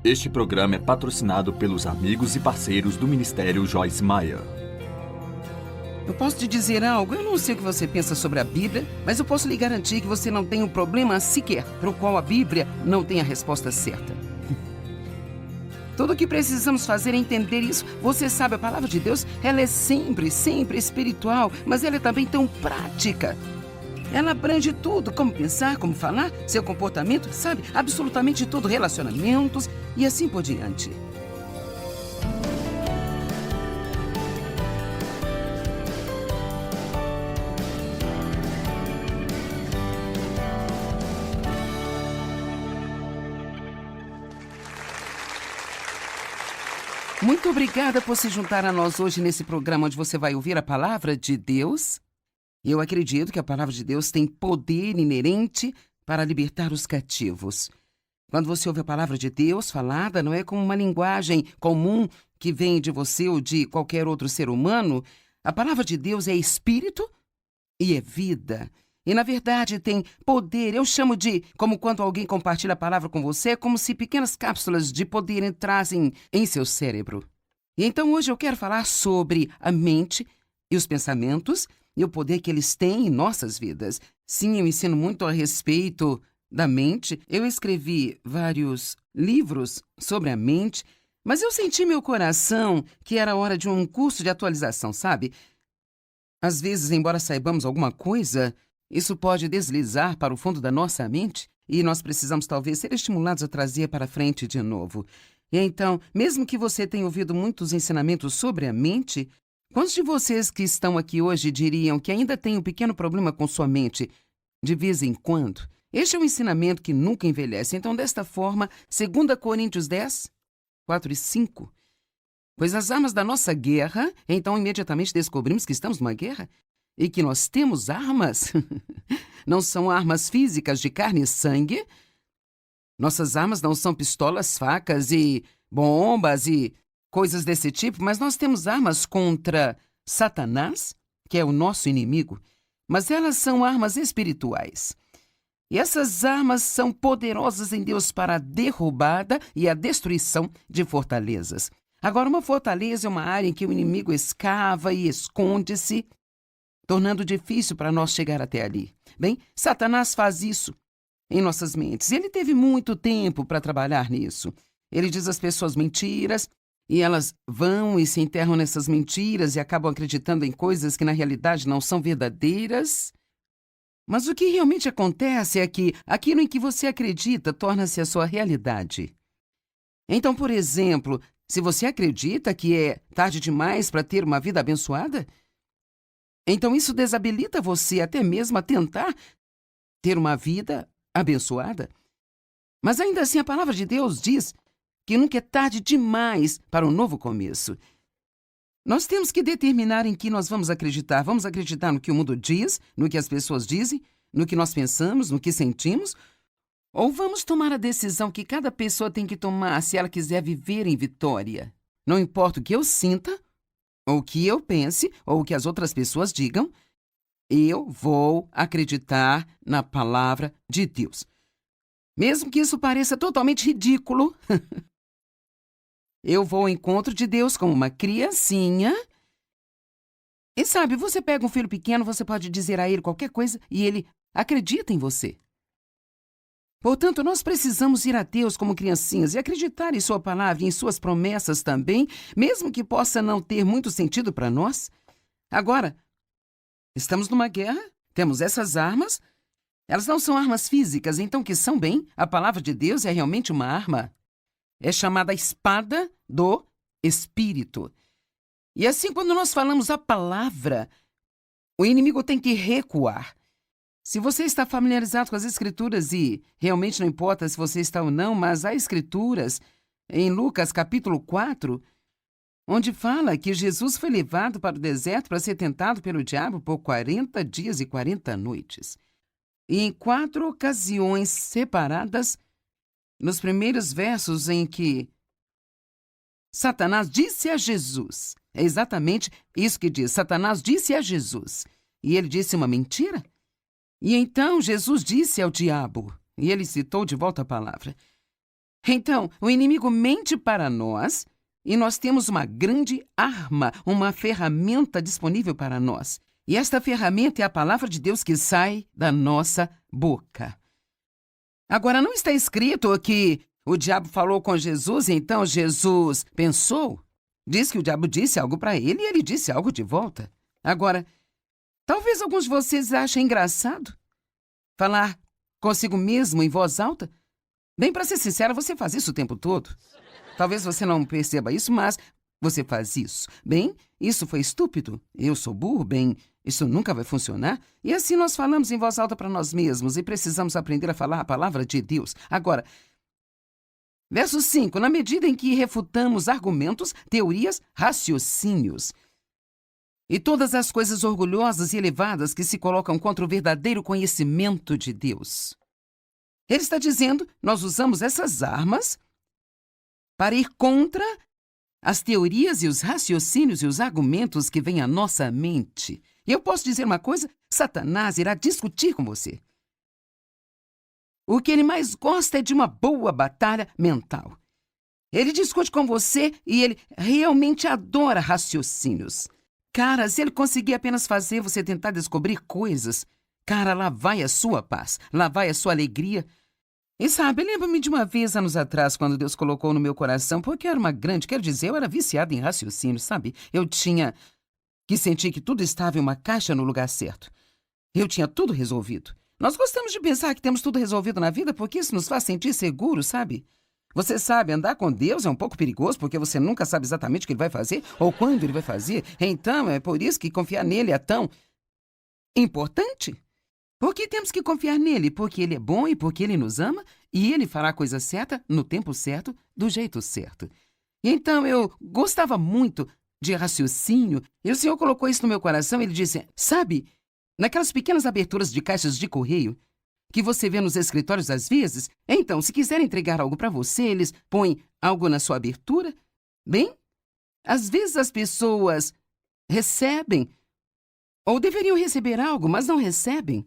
Este programa é patrocinado pelos amigos e parceiros do Ministério Joyce Meyer. Eu posso te dizer algo? Eu não sei o que você pensa sobre a Bíblia, mas eu posso lhe garantir que você não tem um problema sequer para o qual a Bíblia não tem a resposta certa. Tudo o que precisamos fazer é entender isso. Você sabe, a palavra de Deus, ela é sempre espiritual, mas ela é também tão prática. Ela abrange tudo, como pensar, como falar, seu comportamento, sabe? Absolutamente tudo, relacionamentos e assim por diante. Muito obrigada por se juntar a nós hoje nesse programa onde você vai ouvir a palavra de Deus. Eu acredito que a palavra de Deus tem poder inerente para libertar os cativos. Quando você ouve a palavra de Deus falada, não é como uma linguagem comum que vem de você ou de qualquer outro ser humano. A palavra de Deus é espírito e é vida. E, na verdade, tem poder. Eu chamo de, como quando alguém compartilha a palavra com você, é como se pequenas cápsulas de poder entrassem em seu cérebro. E então, hoje eu quero falar sobre a mente e os pensamentos e o poder que eles têm em nossas vidas. Sim, eu ensino muito a respeito da mente. Eu escrevi vários livros sobre a mente, mas eu senti meu coração que era hora de um curso de atualização, sabe? Às vezes, embora saibamos alguma coisa, isso pode deslizar para o fundo da nossa mente e nós precisamos talvez ser estimulados a trazer para frente de novo. E então, mesmo que você tenha ouvido muitos ensinamentos sobre a mente, quantos de vocês que estão aqui hoje diriam que ainda tem um pequeno problema com sua mente de vez em quando? Este é um ensinamento que nunca envelhece. Então, desta forma, 2 Coríntios 10, 4 e 5. Pois as armas da nossa guerra, então imediatamente descobrimos que estamos numa guerra e que nós temos armas. Não são armas físicas de carne e sangue. Nossas armas não são pistolas, facas e bombas e coisas desse tipo, mas nós temos armas contra Satanás, que é o nosso inimigo, mas elas são armas espirituais. E essas armas são poderosas em Deus para a derrubada e a destruição de fortalezas. Agora, uma fortaleza é uma área em que o inimigo escava e esconde-se, tornando difícil para nós chegar até ali. Bem, Satanás faz isso em nossas mentes. Ele teve muito tempo para trabalhar nisso. Ele diz às pessoas mentiras, e elas vão e se enterram nessas mentiras e acabam acreditando em coisas que na realidade não são verdadeiras. Mas o que realmente acontece é que aquilo em que você acredita torna-se a sua realidade. Então, por exemplo, se você acredita que é tarde demais para ter uma vida abençoada, então isso desabilita você até mesmo a tentar ter uma vida abençoada. Mas ainda assim a palavra de Deus diz que nunca é tarde demais para um novo começo. Nós temos que determinar em que nós vamos acreditar. Vamos acreditar no que o mundo diz, no que as pessoas dizem, no que nós pensamos, no que sentimos? Ou vamos tomar a decisão que cada pessoa tem que tomar se ela quiser viver em vitória? Não importa o que eu sinta, ou o que eu pense, ou o que as outras pessoas digam, eu vou acreditar na palavra de Deus. Mesmo que isso pareça totalmente ridículo, eu vou ao encontro de Deus como uma criancinha. E sabe, você pega um filho pequeno, você pode dizer a ele qualquer coisa e ele acredita em você. Portanto, nós precisamos ir a Deus como criancinhas e acreditar em sua palavra e em suas promessas também, mesmo que possa não ter muito sentido para nós. Agora, estamos numa guerra, temos essas armas. Elas não são armas físicas, então que são bem. A palavra de Deus é realmente uma arma. É chamada espada do Espírito. E assim, quando nós falamos a palavra, o inimigo tem que recuar. Se você está familiarizado com as Escrituras, e realmente não importa se você está ou não, mas há Escrituras em Lucas capítulo 4, onde fala que Jesus foi levado para o deserto para ser tentado pelo diabo por 40 dias e 40 noites. E em 4 ocasiões separadas, nos primeiros versos em que Satanás disse a Jesus, é exatamente isso que diz, Satanás disse a Jesus, e ele disse uma mentira. E então Jesus disse ao diabo, e ele citou de volta a palavra, Então, o inimigo mente para nós e nós temos uma grande arma, uma ferramenta disponível para nós. E esta ferramenta é a palavra de Deus que sai da nossa boca. Agora, não está escrito que o diabo falou com Jesus e então Jesus pensou? Diz que o diabo disse algo para ele e ele disse algo de volta. Agora, talvez alguns de vocês achem engraçado falar consigo mesmo em voz alta. Bem, para ser sincera, você faz isso o tempo todo. Talvez você não perceba isso, mas você faz isso. Bem, isso foi estúpido. Eu sou burro. Bem, isso nunca vai funcionar. E assim nós falamos em voz alta para nós mesmos e precisamos aprender a falar a palavra de Deus. Agora, verso 5. Na medida em que refutamos argumentos, teorias, raciocínios e todas as coisas orgulhosas e elevadas que se colocam contra o verdadeiro conhecimento de Deus. Ele está dizendo, nós usamos essas armas para ir contra as teorias e os raciocínios e os argumentos que vêm à nossa mente. E eu posso dizer uma coisa, Satanás irá discutir com você. O que ele mais gosta é de uma boa batalha mental. Ele discute com você e ele realmente adora raciocínios. Cara, se ele conseguir apenas fazer você tentar descobrir coisas, cara, lá vai a sua paz, lá vai a sua alegria. E sabe, lembro-me de uma vez, anos atrás, quando Deus colocou no meu coração, porque eu era uma grande, quero dizer, eu era viciada em raciocínio, sabe? Eu tinha que sentir que tudo estava em uma caixa no lugar certo. Eu tinha tudo resolvido. Nós gostamos de pensar que temos tudo resolvido na vida porque isso nos faz sentir seguros, sabe? Você sabe, andar com Deus é um pouco perigoso porque você nunca sabe exatamente o que ele vai fazer ou quando ele vai fazer. Então, é por isso que confiar nele é tão importante. Porque temos que confiar nele, porque ele é bom e porque ele nos ama e ele fará a coisa certa, no tempo certo, do jeito certo. Então, eu gostava muito de raciocínio e o Senhor colocou isso no meu coração e ele disse, sabe, naquelas pequenas aberturas de caixas de correio que você vê nos escritórios às vezes, então, se quiser entregar algo para você, eles põem algo na sua abertura. Bem, às vezes as pessoas recebem ou deveriam receber algo, mas não recebem,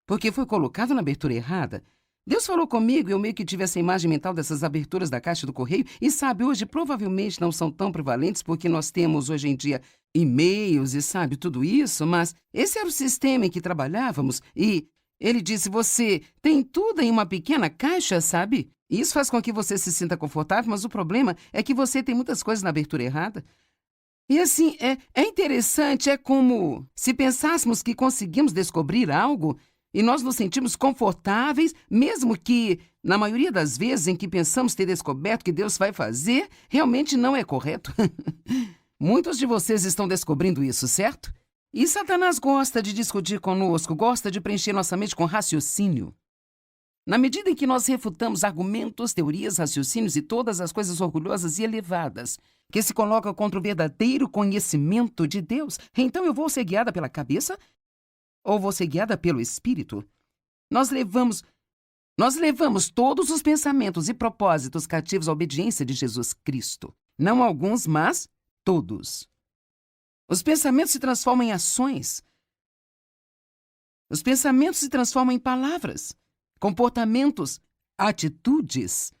porque foi colocado na abertura errada. Deus falou comigo e eu meio que tive essa imagem mental dessas aberturas da caixa do correio e sabe, hoje provavelmente não são tão prevalentes porque nós temos hoje em dia e-mails e sabe, tudo isso, mas esse era o sistema em que trabalhávamos e ele disse, você tem tudo em uma pequena caixa, sabe? Isso faz com que você se sinta confortável, mas o problema é que você tem muitas coisas na abertura errada. E assim, é interessante, é como se pensássemos que conseguimos descobrir algo e nós nos sentimos confortáveis, mesmo que, na maioria das vezes em que pensamos ter descoberto o que Deus vai fazer, realmente não é correto. Muitos de vocês estão descobrindo isso, certo? E Satanás gosta de discutir conosco, gosta de preencher nossa mente com raciocínio. Na medida em que nós refutamos argumentos, teorias, raciocínios e todas as coisas orgulhosas e elevadas que se colocam contra o verdadeiro conhecimento de Deus, então eu vou ser guiada pela cabeça ou vou ser guiada pelo Espírito? Nós levamos todos os pensamentos e propósitos cativos à obediência de Jesus Cristo. Não alguns, mas todos. Os pensamentos se transformam em ações. Os pensamentos se transformam em palavras, comportamentos, atitudes.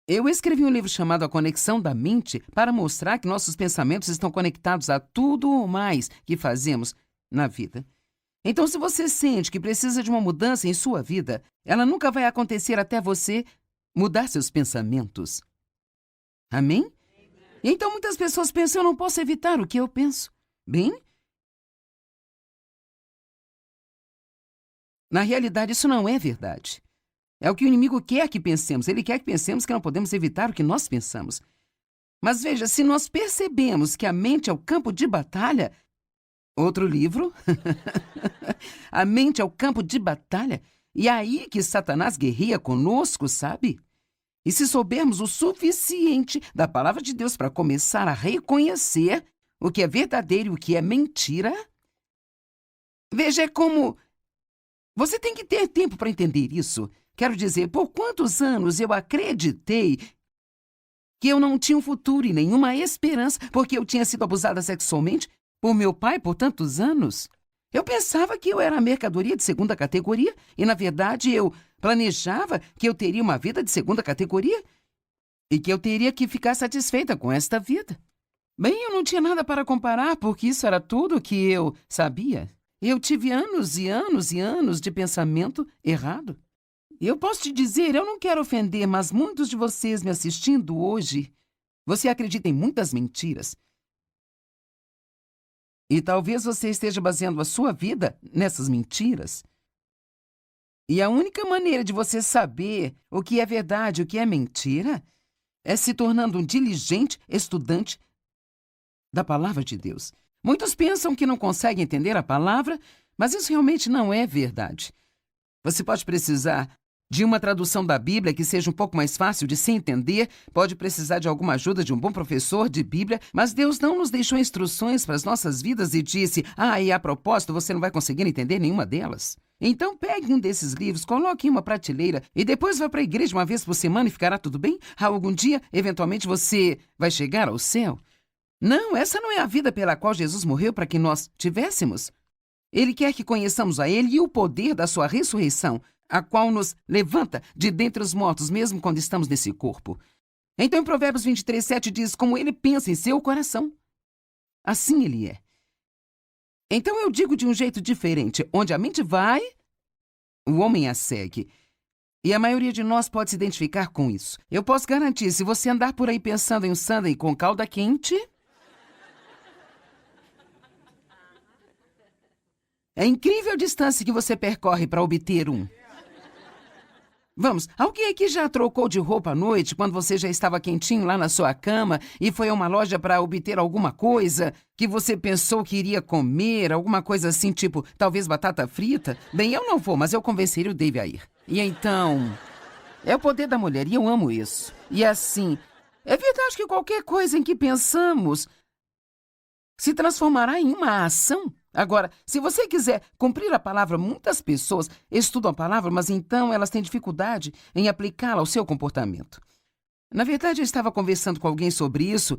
Eu escrevi um livro chamado A Conexão da Mente para mostrar que nossos pensamentos estão conectados a tudo ou mais que fazemos na vida. Então, se você sente que precisa de uma mudança em sua vida, ela nunca vai acontecer até você mudar seus pensamentos. Amém? Então, muitas pessoas pensam, eu não posso evitar o que eu penso. Bem, na realidade, isso não é verdade. É o que o inimigo quer que pensemos. Ele quer que pensemos que não podemos evitar o que nós pensamos. Mas veja, se nós percebemos que a mente é o campo de batalha, outro livro, a mente é o campo de batalha, e é aí que Satanás guerreia conosco, sabe? E se soubermos o suficiente da palavra de Deus para começar a reconhecer o que é verdadeiro e o que é mentira, veja, é como... Você tem que ter tempo para entender isso. Quero dizer, por quantos anos eu acreditei que eu não tinha um futuro e nenhuma esperança porque eu tinha sido abusada sexualmente por meu pai por tantos anos? Eu pensava que eu era mercadoria de segunda categoria e, na verdade, eu planejava que eu teria uma vida de segunda categoria e que eu teria que ficar satisfeita com esta vida. Bem, eu não tinha nada para comparar, porque isso era tudo o que eu sabia. Eu tive anos e anos e anos de pensamento errado. Eu posso te dizer, eu não quero ofender, mas muitos de vocês me assistindo hoje, você acredita em muitas mentiras. E talvez você esteja baseando a sua vida nessas mentiras. E a única maneira de você saber o que é verdade e o que é mentira é se tornando um diligente estudante da palavra de Deus. Muitos pensam que não conseguem entender a palavra, mas isso realmente não é verdade. Você pode precisar de uma tradução da Bíblia que seja um pouco mais fácil de se entender, pode precisar de alguma ajuda de um bom professor de Bíblia, mas Deus não nos deixou instruções para as nossas vidas e disse, e a propósito, você não vai conseguir entender nenhuma delas. Então pegue um desses livros, coloque em uma prateleira e depois vá para a igreja uma vez por semana e ficará tudo bem? Algum dia, eventualmente, você vai chegar ao céu? Não, essa não é a vida pela qual Jesus morreu para que nós tivéssemos. Ele quer que conheçamos a Ele e o poder da sua ressurreição, a qual nos levanta de dentre os mortos, mesmo quando estamos nesse corpo. Então, em Provérbios 23:7 diz, como ele pensa em seu coração, assim ele é. Então, eu digo de um jeito diferente, onde a mente vai, o homem a segue. E a maioria de nós pode se identificar com isso. Eu posso garantir, se você andar por aí pensando em um sundae com calda quente, é incrível a distância que você percorre para obter um. Vamos, alguém aqui já trocou de roupa à noite quando você já estava quentinho lá na sua cama e foi a uma loja para obter alguma coisa que você pensou que iria comer, alguma coisa assim, tipo, talvez batata frita? Bem, eu não vou, mas eu convenceria o Dave a ir. E então, é o poder da mulher e eu amo isso. E assim, é verdade que qualquer coisa em que pensamos se transformará em uma ação. Agora, se você quiser cumprir a palavra, muitas pessoas estudam a palavra, mas então elas têm dificuldade em aplicá-la ao seu comportamento. Na verdade, eu estava conversando com alguém sobre isso.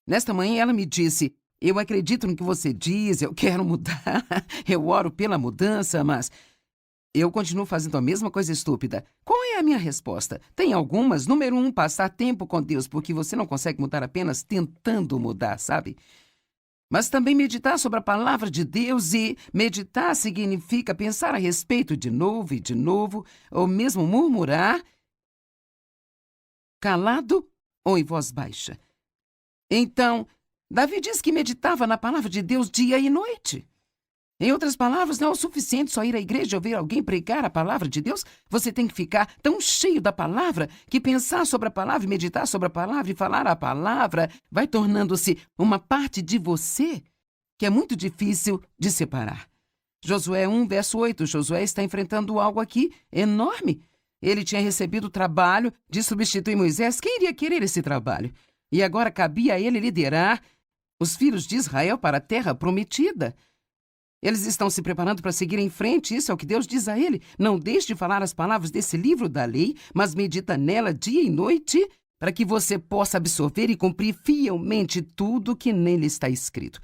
Nesta manhã, ela me disse, eu acredito no que você diz, eu quero mudar, eu oro pela mudança, mas eu continuo fazendo a mesma coisa estúpida. Qual é a minha resposta? Tem algumas. Número 1, passar tempo com Deus, porque você não consegue mudar apenas tentando mudar, sabe? Mas também meditar sobre a palavra de Deus, e meditar significa pensar a respeito de novo e de novo, ou mesmo murmurar, calado ou em voz baixa. Então, Davi diz que meditava na palavra de Deus dia e noite. Em outras palavras, não é o suficiente só ir à igreja e ouvir alguém pregar a palavra de Deus. Você tem que ficar tão cheio da palavra que pensar sobre a palavra, meditar sobre a palavra e falar a palavra vai tornando-se uma parte de você que é muito difícil de separar. Josué 1, verso 8. Josué está enfrentando algo aqui enorme. Ele tinha recebido o trabalho de substituir Moisés. Quem iria querer esse trabalho? E agora cabia a ele liderar os filhos de Israel para a terra prometida. Eles estão se preparando para seguir em frente, isso é o que Deus diz a ele. Não deixe de falar as palavras desse livro da lei, mas medita nela dia e noite, para que você possa absorver e cumprir fielmente tudo que nele está escrito.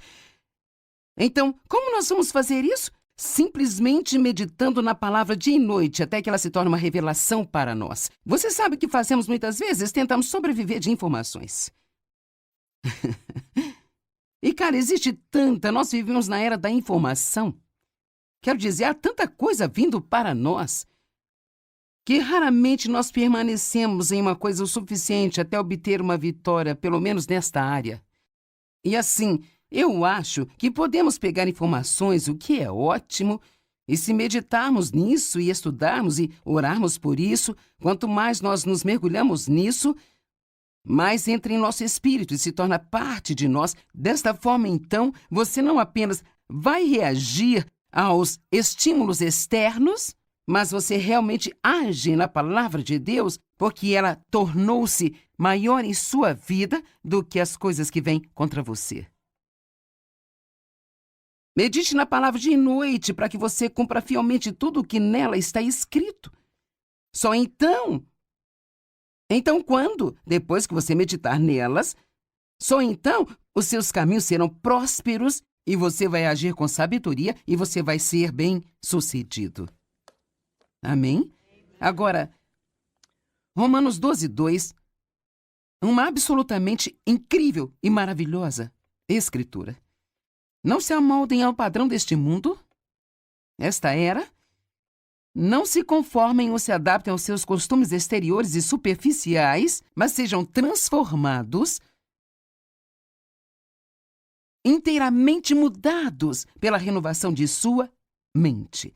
Então, como nós vamos fazer isso? Simplesmente meditando na palavra dia e noite, até que ela se torne uma revelação para nós. Você sabe o que fazemos muitas vezes? Tentamos sobreviver de informações. E, cara, existe tanta, nós vivemos na era da informação. Quero dizer, há tanta coisa vindo para nós que raramente nós permanecemos em uma coisa o suficiente até obter uma vitória, pelo menos nesta área. E assim, eu acho que podemos pegar informações, o que é ótimo, e se meditarmos nisso e estudarmos e orarmos por isso, quanto mais nós nos mergulhamos nisso, mais entra em nosso espírito e se torna parte de nós. Desta forma, então, você não apenas vai reagir aos estímulos externos, mas você realmente age na palavra de Deus, porque ela tornou-se maior em sua vida do que as coisas que vêm contra você. Medite na palavra de noite para que você cumpra fielmente tudo o que nela está escrito. Só então quando, depois que você meditar nelas, só então os seus caminhos serão prósperos e você vai agir com sabedoria e você vai ser bem-sucedido. Amém? Agora, Romanos 12:2 uma absolutamente incrível e maravilhosa Escritura. Não se amoldem ao padrão deste mundo, esta era. Não se conformem ou se adaptem aos seus costumes exteriores e superficiais, mas sejam transformados, inteiramente mudados pela renovação de sua mente.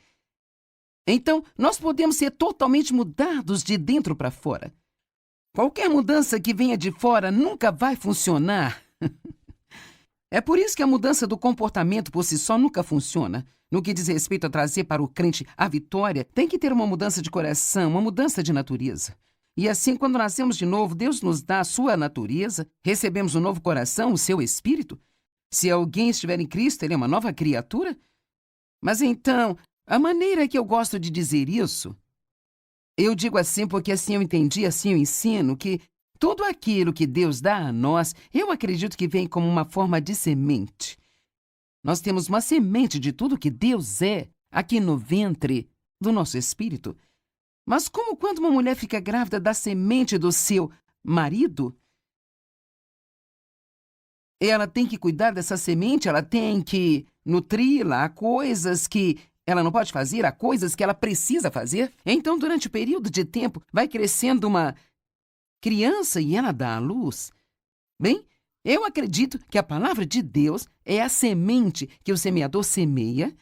Então, nós podemos ser totalmente mudados de dentro para fora. Qualquer mudança que venha de fora nunca vai funcionar. É por isso que a mudança do comportamento por si só nunca funciona. No que diz respeito a trazer para o crente a vitória, tem que ter uma mudança de coração, uma mudança de natureza. E assim, quando nascemos de novo, Deus nos dá a sua natureza, recebemos um novo coração, o seu espírito. Se alguém estiver em Cristo, ele é uma nova criatura. Mas então, a maneira que eu gosto de dizer isso, eu digo assim porque assim eu entendi, assim eu ensino, que tudo aquilo que Deus dá a nós, eu acredito que vem como uma forma de semente. Nós temos uma semente de tudo que Deus é aqui no ventre do nosso espírito. Mas como quando uma mulher fica grávida da semente do seu marido, ela tem que cuidar dessa semente, ela tem que nutri-la, há coisas que ela não pode fazer, há coisas que ela precisa fazer. Então, durante o período de tempo, vai crescendo uma criança e ela dá à luz. Bem, eu acredito que a palavra de Deus é a semente que o semeador semeia.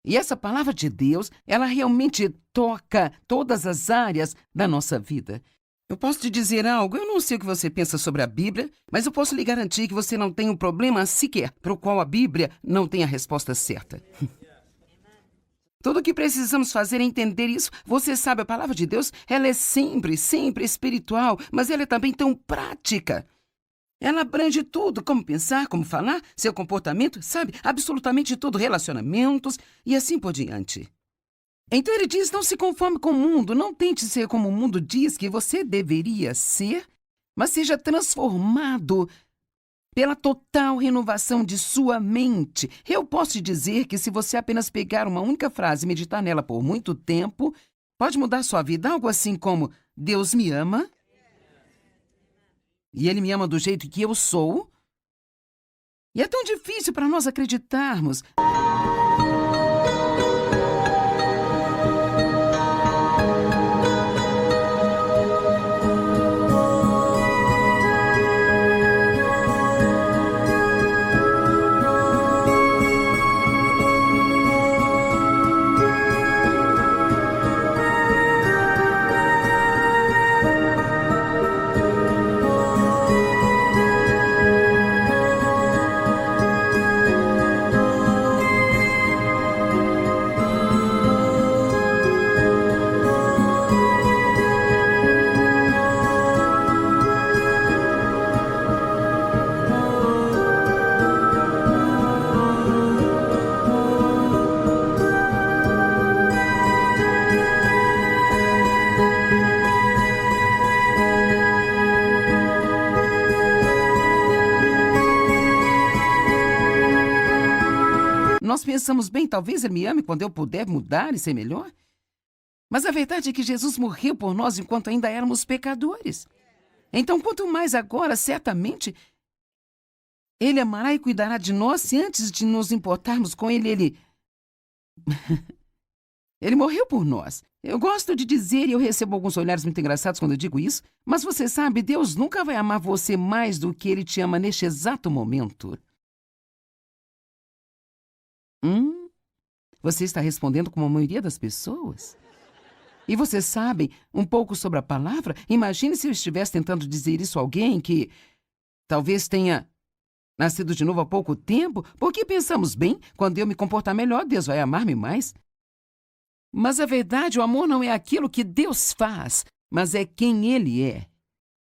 E essa palavra de Deus, ela realmente toca todas as áreas da nossa vida. Eu posso te dizer algo, eu não sei o que você pensa sobre a Bíblia, mas eu posso lhe garantir que você não tem um problema sequer para o qual a Bíblia não tem a resposta certa. Tudo o que precisamos fazer é entender isso. Você sabe, a palavra de Deus, ela é sempre espiritual, mas ela é também tão prática. Ela abrange tudo, como pensar, como falar, seu comportamento, sabe? Absolutamente tudo, relacionamentos e assim por diante. Então ele diz, não se conforme com o mundo, não tente ser como o mundo diz que você deveria ser, mas seja transformado pela total renovação de sua mente. Eu posso te dizer que se você apenas pegar uma única frase e meditar nela por muito tempo, pode mudar sua vida. Algo assim como, Deus me ama, e Ele me ama do jeito que eu sou. E é tão difícil para nós acreditarmos. Nós pensamos, bem, talvez Ele me ame quando eu puder mudar e ser melhor. Mas a verdade é que Jesus morreu por nós enquanto ainda éramos pecadores. Então, quanto mais agora, certamente, Ele amará e cuidará de nós se antes de nos importarmos com Ele, Ele morreu por nós. Eu gosto de dizer, e eu recebo alguns olhares muito engraçados quando eu digo isso, mas você sabe, Deus nunca vai amar você mais do que Ele te ama neste exato momento. Você está respondendo como a maioria das pessoas? E você sabe um pouco sobre a palavra? Imagine se eu estivesse tentando dizer isso a alguém que talvez tenha nascido de novo há pouco tempo, porque pensamos, bem, quando eu me comportar melhor, Deus vai amar-me mais. Mas a verdade, o amor não é aquilo que Deus faz, mas é quem Ele é.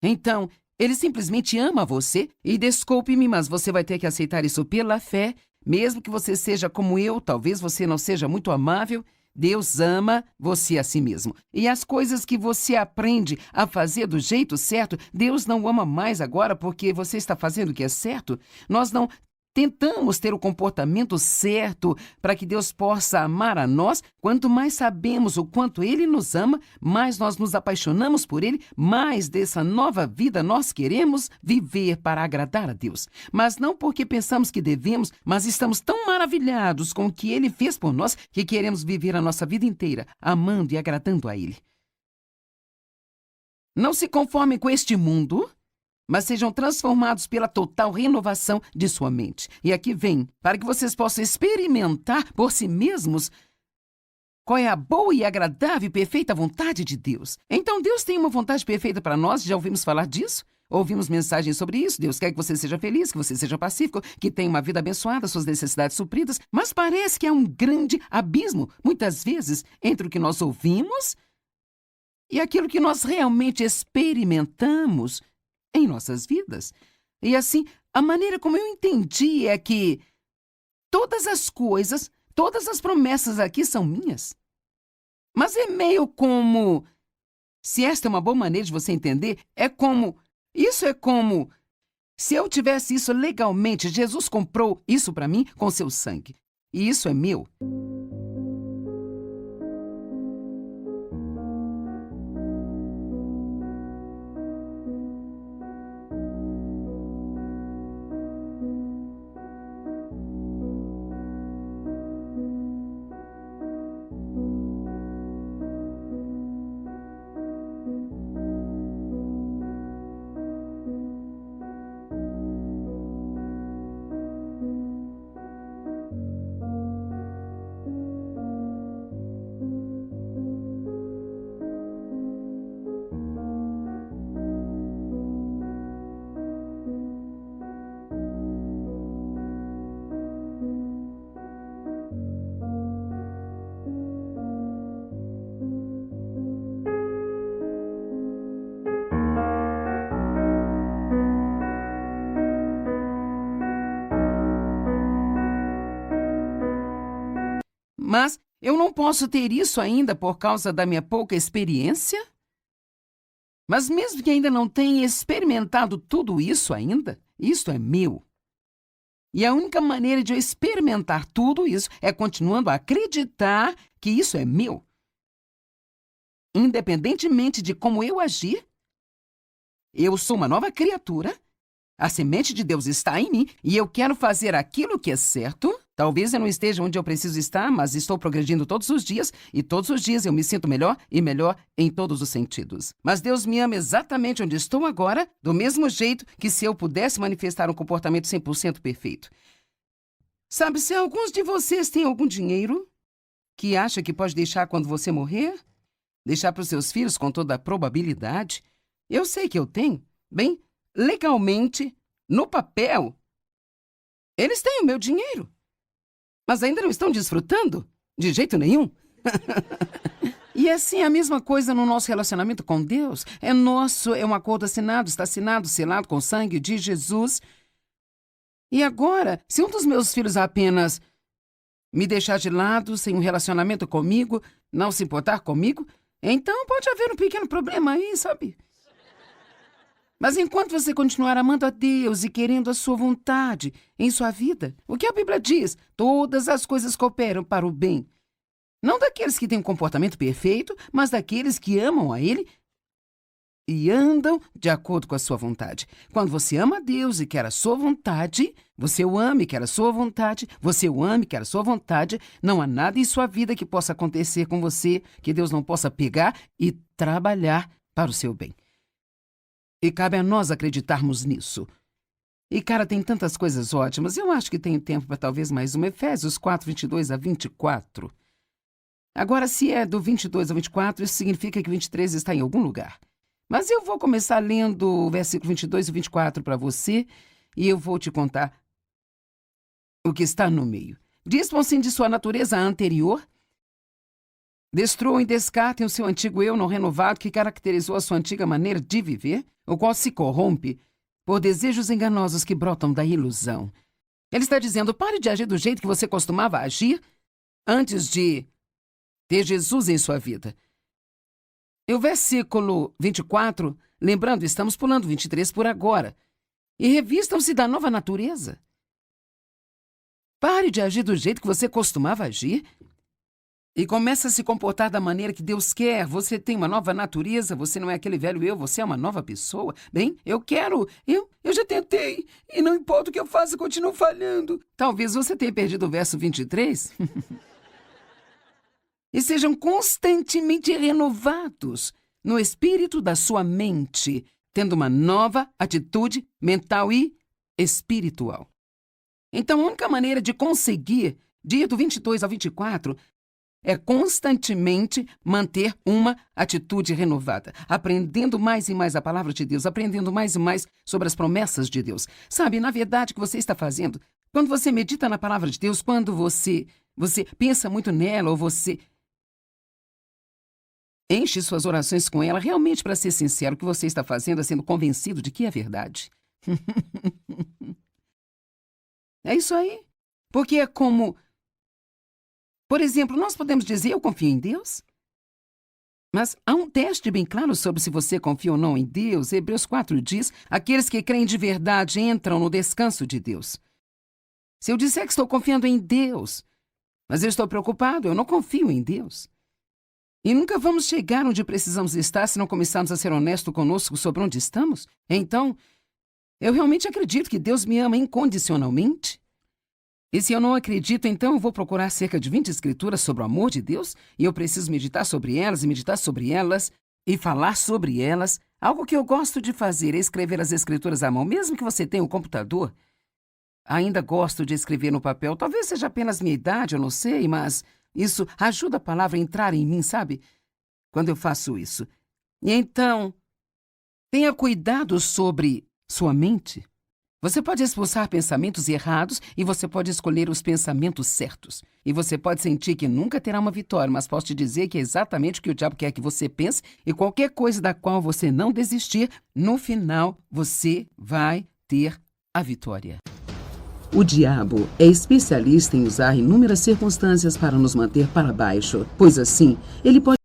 Então, Ele simplesmente ama você e, desculpe-me, mas você vai ter que aceitar isso pela fé. Mesmo que você seja como eu, talvez você não seja muito amável, Deus ama você a si mesmo. E as coisas que você aprende a fazer do jeito certo, Deus não ama mais agora porque você está fazendo o que é certo. Nós não tentamos ter o comportamento certo para que Deus possa amar a nós, quanto mais sabemos o quanto Ele nos ama, mais nós nos apaixonamos por Ele, mais dessa nova vida nós queremos viver para agradar a Deus. Mas não porque pensamos que devemos, mas estamos tão maravilhados com o que Ele fez por nós que queremos viver a nossa vida inteira amando e agradando a Ele. Não se conformem com este mundo, mas sejam transformados pela total renovação de sua mente. E aqui vem, para que vocês possam experimentar por si mesmos qual é a boa e agradável e perfeita vontade de Deus. Então, Deus tem uma vontade perfeita para nós, já ouvimos falar disso? Ouvimos mensagens sobre isso. Deus quer que você seja feliz, que você seja pacífico, que tenha uma vida abençoada, suas necessidades supridas. Mas parece que há um grande abismo, muitas vezes, entre o que nós ouvimos e aquilo que nós realmente experimentamos em nossas vidas. E assim, a maneira como eu entendi é que todas as coisas, todas as promessas aqui são minhas. Mas é meio como, se esta é uma boa maneira de você entender, isso é como se eu tivesse isso legalmente, Jesus comprou isso para mim com seu sangue. E isso é meu. Mas eu não posso ter isso ainda por causa da minha pouca experiência? Mas mesmo que ainda não tenha experimentado tudo isso ainda, isto é meu. E a única maneira de eu experimentar tudo isso é continuando a acreditar que isso é meu. Independentemente de como eu agir, eu sou uma nova criatura, a semente de Deus está em mim e eu quero fazer aquilo que é certo. Talvez eu não esteja onde eu preciso estar, mas estou progredindo todos os dias e todos os dias eu me sinto melhor e melhor em todos os sentidos. Mas Deus me ama exatamente onde estou agora, do mesmo jeito que se eu pudesse manifestar um comportamento 100% perfeito. Sabe, se alguns de vocês têm algum dinheiro que acha que pode deixar quando você morrer, deixar para os seus filhos com toda a probabilidade, eu sei que eu tenho. Bem, legalmente, no papel, eles têm o meu dinheiro. Mas ainda não estão desfrutando? De jeito nenhum. E assim, a mesma coisa no nosso relacionamento com Deus. É um acordo assinado, está assinado, selado com o sangue de Jesus. E agora, se um dos meus filhos apenas me deixar de lado, sem um relacionamento comigo, não se importar comigo, então pode haver um pequeno problema aí, sabe? Mas enquanto você continuar amando a Deus e querendo a sua vontade em sua vida, o que a Bíblia diz? Todas as coisas cooperam para o bem. Não daqueles que têm um comportamento perfeito, mas daqueles que amam a Ele e andam de acordo com a sua vontade. Quando você ama a Deus e quer a sua vontade, você o ama e quer a sua vontade, você o ama e quer a sua vontade, não há nada em sua vida que possa acontecer com você que Deus não possa pegar e trabalhar para o seu bem. E cabe a nós acreditarmos nisso. E, cara, tem tantas coisas ótimas. Eu acho que tenho tempo para talvez mais uma. Efésios 4, 22 a 24. Agora, se é do 22 ao 24, isso significa que 23 está em algum lugar. Mas eu vou começar lendo o versículo 22 e 24 para você e eu vou te contar o que está no meio. Dispõem-se de sua natureza anterior. Destruam e descartem o seu antigo eu não renovado que caracterizou a sua antiga maneira de viver, o qual se corrompe por desejos enganosos que brotam da ilusão. Ele está dizendo, pare de agir do jeito que você costumava agir antes de ter Jesus em sua vida. E o versículo 24, lembrando, estamos pulando 23 por agora, e revistam-se da nova natureza. Pare de agir do jeito que você costumava agir e comece a se comportar da maneira que Deus quer. Você tem uma nova natureza, você não é aquele velho eu, você é uma nova pessoa. Bem, eu já tentei e não importa o que eu faça, continuo falhando. Talvez você tenha perdido o verso 23. E sejam constantemente renovados no espírito da sua mente, tendo uma nova atitude mental e espiritual. Então, a única maneira de conseguir, dia do 22 ao 24, é constantemente manter uma atitude renovada, aprendendo mais e mais a palavra de Deus, aprendendo mais e mais sobre as promessas de Deus. Sabe, na verdade, o que você está fazendo, quando você medita na palavra de Deus, quando você pensa muito nela, ou você enche suas orações com ela, realmente, para ser sincero, o que você está fazendo é sendo convencido de que é verdade. É isso aí. Porque é como... Por exemplo, nós podemos dizer, eu confio em Deus? Mas há um teste bem claro sobre se você confia ou não em Deus. Hebreus 4 diz, aqueles que creem de verdade entram no descanso de Deus. Se eu disser que estou confiando em Deus, mas eu estou preocupado, eu não confio em Deus. E nunca vamos chegar onde precisamos estar se não começarmos a ser honestos conosco sobre onde estamos. Então, eu realmente acredito que Deus me ama incondicionalmente? E se eu não acredito, então eu vou procurar cerca de 20 escrituras sobre o amor de Deus e eu preciso meditar sobre elas e falar sobre elas. Algo que eu gosto de fazer é escrever as escrituras à mão. Mesmo que você tenha um computador, ainda gosto de escrever no papel. Talvez seja apenas minha idade, eu não sei, mas isso ajuda a palavra a entrar em mim, sabe? Quando eu faço isso. E então, tenha cuidado sobre sua mente. Você pode expulsar pensamentos errados e você pode escolher os pensamentos certos. E você pode sentir que nunca terá uma vitória, mas posso te dizer que é exatamente o que o diabo quer que você pense e qualquer coisa da qual você não desistir, no final você vai ter a vitória. O diabo é especialista em usar inúmeras circunstâncias para nos manter para baixo, pois assim ele pode